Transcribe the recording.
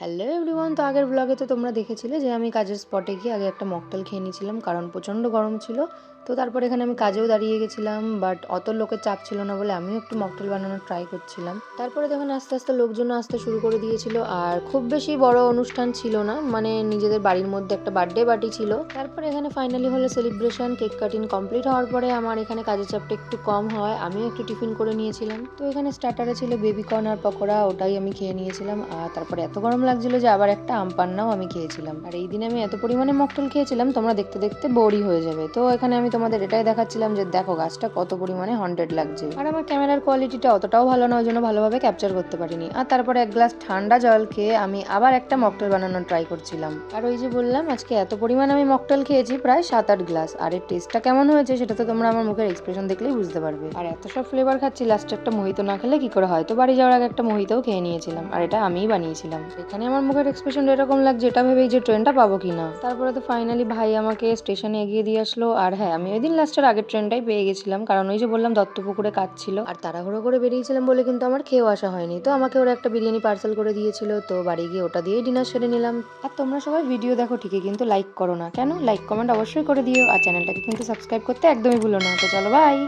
Hello everyone, তো আগের ব্লগে তো তোমরা দেখেছিলে যে আমি কাজের স্পটে গিয়ে আগে একটা মকটেল খেয়ে নিয়েছিলাম, কারণ প্রচণ্ড গরম ছিল। তো তারপর এখানে আমি কাজেও দাঁড়িয়ে গেছিলাম, বাট অত লোকের চাপ ছিল না বলে আমিও একটু মকটেল বানানোর ট্রাই করছিলাম। তারপরে দেখুন আস্তে আস্তে লোকজন আসতে শুরু করে দিয়েছিল, আর খুব বেশি বড় অনুষ্ঠান ছিল না, মানে নিজেদের বাড়ির মধ্যে একটা বার্থডে পার্টি ছিল। তারপরে এখানে ফাইনালি হলো সেলিব্রেশন, কেক কাটিং কমপ্লিট হওয়ার পরে আমার এখানে কাজের চাপটা একটু কম হয়, আমিও একটু টিফিন করে নিয়েছিলাম। তো এখানে স্টার্টারে ছিল বেবিকর্ন আর পকোড়া, ওটাই আমি খেয়ে নিয়েছিলাম। আর তারপরে এত গরম লাগছিল যে আবার একটা আম পান্নাও আমি খেয়েছিলাম। আর এই দিনে আমি এত পরিমাণে মকটেল খেয়েছিলাম, তোমরা দেখতে দেখতে বোরই হয়ে যাবে। তো এখানে আমি তোমাদের এটাই দেখাচ্ছিলাম যে দেখো গাছটা কত পরিমাণে হন্টেড লাগছে। আর আমার ক্যামেরার কোয়ালিটিটা অতটাও ভালো না, ওই জন্য ভালোভাবে ক্যাপচার করতে পারিনি। আর তারপরে এক গ্লাস ঠান্ডা জল খেয়ে আমি আবার একটা মকটেল বানানোর ট্রাই করছিলাম। আর ওই যে বললাম আজকে এত পরিমাণ আমি মকটেল খেয়েছি, প্রায় 7-8 গ্লাস। আর এর টেস্টটা কেমন হয়েছে সেটা তো তোমরা আমার মুখের এক্সপ্রেশন দেখলেই বুঝতে পারবে। আর এত সব ফ্লেভার খাচ্ছি, লাস্টে একটা মোহিতো না খেলে কি করে হয়। তো বাড়ি যাওয়ার আগে একটা মোহিতোও খেয়ে নিয়েছিলাম, আর এটা আমিই বানিয়েছিলাম। এখানে আমার মুখের এক্সপ্রেশন এরকম লাগছে, এটা ভেবেই যে ট্রেনটা পাবো কিনা। তারপরে তো ফাইনালি ভাই আমাকে স্টেশনে এগিয়ে দিয়ে আসলো। আর হ্যাঁ, আমি ওই দিন লাস্টের আগের ট্রেনটাই পেয়ে গেছিলাম, কারণ ওই যে বললাম দত্তপুকুরে কাজ ছিল, আর তাড়াহুড়ো করে বেরিয়েছিলাম বলে কিন্তু আমার খেয়েও আসা হয়নি। তো আমাকে ওরা একটা বিরিয়ানি পার্সেল করে দিয়েছিল, তো বাড়ি গিয়ে ওটা দিয়েই ডিনার সেরে নিলাম। আর তোমরা সবাই ভিডিও দেখো ঠিকই, কিন্তু লাইক করো না কেন? লাইক কমেন্ট অবশ্যই করে দিও, আর চ্যানেলটাকে কিন্তু সাবস্ক্রাইব করতে একদমই ভুলো না। তো চলো বাই।